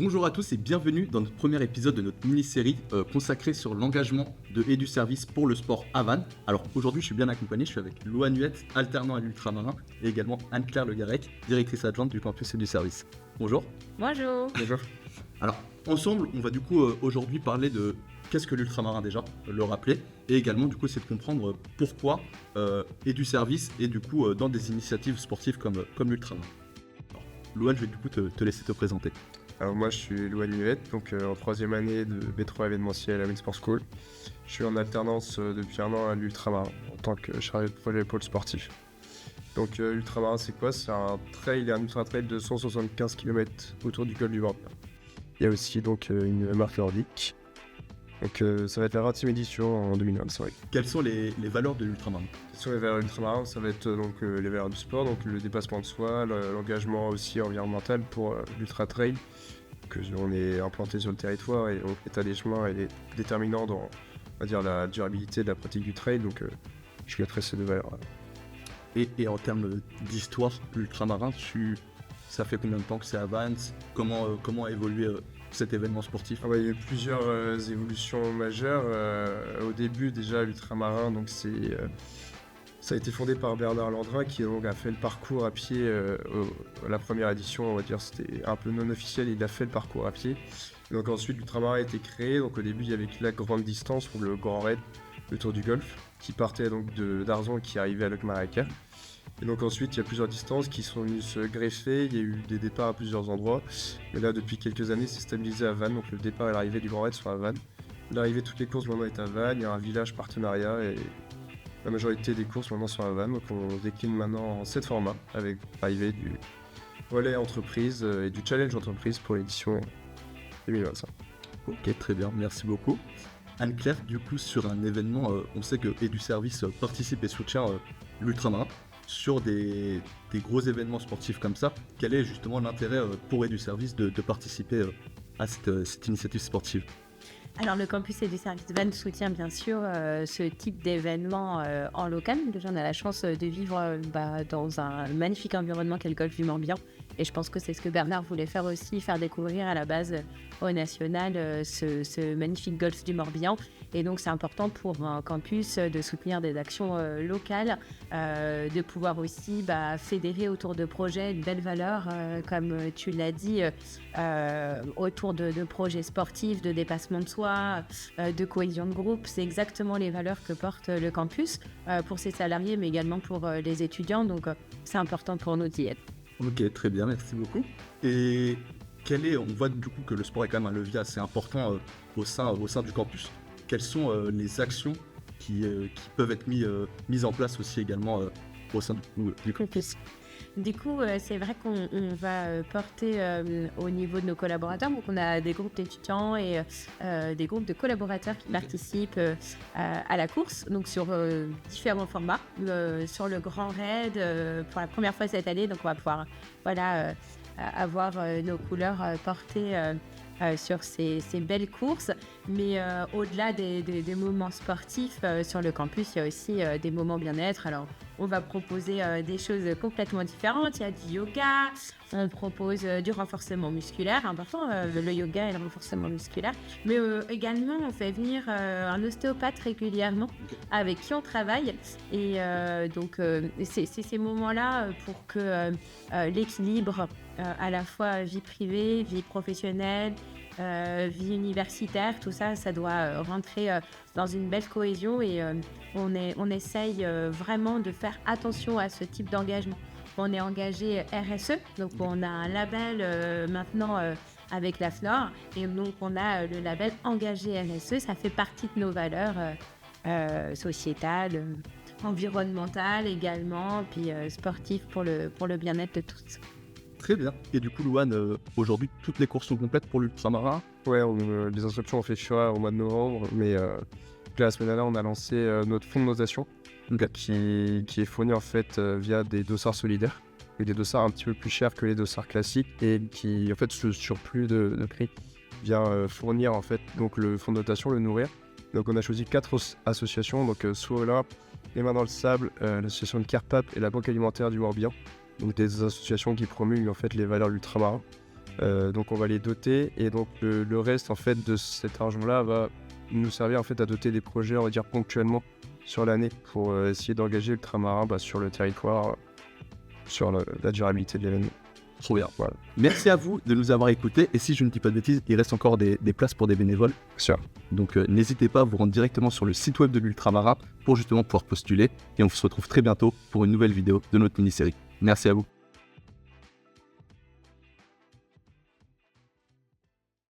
Bonjour à tous et bienvenue dans notre premier épisode de notre mini-série consacrée sur l'engagement de Eduservice pour le sport à Vannes. Alors aujourd'hui je suis bien accompagné, je suis avec Louane Huette, alternant à l'Ultramarin, et également Anne-Claire Le Garec, directrice adjointe du campus Eduservice. Bonjour. Bonjour. Bonjour. Alors ensemble on va du coup aujourd'hui parler de qu'est-ce que l'Ultramarin déjà, le rappeler, et également du coup c'est de comprendre pourquoi Eduservice est du coup dans des initiatives sportives comme l'Ultramarin. Alors, Louane, je vais du coup te laisser te présenter. Alors moi je suis Louane Huette, donc en troisième année de B3 événementiel à Win Sport School. Je suis en alternance depuis un an à l'Ultramarin en tant que chargé de projet pôle sportif. Donc l'Ultramarin c'est quoi? C'est un ultra-trail de 175 km autour du col du Morbihan. Il y a aussi donc une marque nordique. Donc ça va être la 20e édition en 2025. Quelles sont les valeurs de l'Ultramarin? Sur les valeurs ultramarins, ça va être donc les valeurs du sport, donc le dépassement de soi, l'engagement aussi environnemental pour l'ultra-trail que on est implanté sur le territoire, et donc l'état des chemins est déterminant dans, on va dire, la durabilité de la pratique du trail, donc je mettrai ces deux valeurs. Et en termes d'histoire, l'Ultramarin, ça fait combien de temps que c'est à Vannes? Comment a évolué cet événement sportif? Il y a eu plusieurs évolutions majeures. Au début déjà l'Ultramarin, donc ça a été fondé par Bernard Landrin qui donc a fait le parcours à pied. La première édition, on va dire, c'était un peu non officiel, il a fait le parcours à pied. Et donc ensuite l'Ultramarin a été créé. Donc au début il y avait la grande distance pour le Grand Raid, le Tour du Golfe, qui partait donc d'Arzon et qui arrivait à Locmaria. Et donc ensuite, il y a plusieurs distances qui sont venues se greffer, il y a eu des départs à plusieurs endroits. Mais là, depuis quelques années, c'est stabilisé à Vannes, donc le départ et l'arrivée du Grand Raid sont à Vannes. L'arrivée de toutes les courses maintenant est à Vannes, il y a un village partenariat et la majorité des courses maintenant sont à Vannes. Donc on décline maintenant en 7 formats, avec l'arrivée du relais entreprise et du challenge entreprise pour l'édition 2025. Ok, très bien, merci beaucoup. Anne-Claire, du coup, sur un événement, on sait que Eduservice participe et soutient l'Ultramarin. Sur des gros événements sportifs comme ça, quel est justement l'intérêt pour Eduservice de participer à cette initiative sportive? Alors le campus Eduservice Vannes soutient bien sûr ce type d'événement en local. Déjà on a la chance de vivre dans un magnifique environnement qu'est le golfe du Morbihan. Et je pense que c'est ce que Bernard voulait faire aussi, faire découvrir à la base au national ce magnifique golfe du Morbihan. Et donc c'est important pour un campus de soutenir des actions locales, de pouvoir aussi fédérer autour de projets une belle valeur, comme tu l'as dit, autour de projets sportifs, de dépassement de soi, de cohésion de groupe. C'est exactement les valeurs que porte le campus pour ses salariés, mais également pour les étudiants. Donc c'est important pour nous d'y être. Ok, très bien, merci beaucoup. Et on voit du coup que le sport est quand même un levier assez important au sein du campus. Quelles sont les actions qui peuvent être mises en place aussi également au sein du campus? Du coup, c'est vrai qu'on va porter au niveau de nos collaborateurs. Donc, on a des groupes d'étudiants et des groupes de collaborateurs qui participent à la course, donc sur différents formats. Sur le Grand Raid, pour la première fois cette année, donc on va pouvoir avoir nos couleurs portées sur ces belles courses. Mais au-delà des moments sportifs sur le campus, il y a aussi des moments bien-être. Alors, on va proposer des choses complètement différentes. Il y a du yoga, on propose du renforcement musculaire, important, le yoga et le renforcement musculaire. Mais également, on fait venir un ostéopathe régulièrement avec qui on travaille. Et donc, c'est ces moments-là pour que l'équilibre à la fois vie privée, vie professionnelle, vie universitaire, tout ça, ça doit rentrer dans une belle cohésion et on essaye vraiment de faire attention à ce type d'engagement. On est engagé RSE, donc on a un label maintenant avec la FNOR et donc on a le label engagé RSE, ça fait partie de nos valeurs sociétales, environnementales également, puis sportives pour le bien-être de tous. Très bien. Et du coup, Louane, aujourd'hui, toutes les courses sont complètes pour l'Ultramarin? Ouais, les inscriptions ont fait choix au mois de novembre, mais la semaine dernière, on a lancé notre fonds de notation, qui est fourni en fait via des dossards solidaires, et des dossards un petit peu plus chers que les dossards classiques, et qui, en fait, ce surplus de prix vient fournir en fait donc le fonds de notation, le nourrir. Donc on a choisi 4 associations, donc Soolin, Les Mains dans le Sable, l'association de Carpap et la Banque Alimentaire du Morbihan. Donc des associations qui promulguent en fait les valeurs de l'ultramarin. Donc on va les doter et donc le reste en fait de cet argent-là va nous servir en fait à doter des projets, on va dire ponctuellement sur l'année pour essayer d'engager l'ultramarin sur le territoire, sur la durabilité de l'événement. Trop bien. Voilà. Merci à vous de nous avoir écoutés. Et si je ne dis pas de bêtises, il reste encore des places pour des bénévoles. Sûr. Donc n'hésitez pas à vous rendre directement sur le site web de l'Ultramarin pour justement pouvoir postuler. Et on se retrouve très bientôt pour une nouvelle vidéo de notre mini-série. Merci à vous.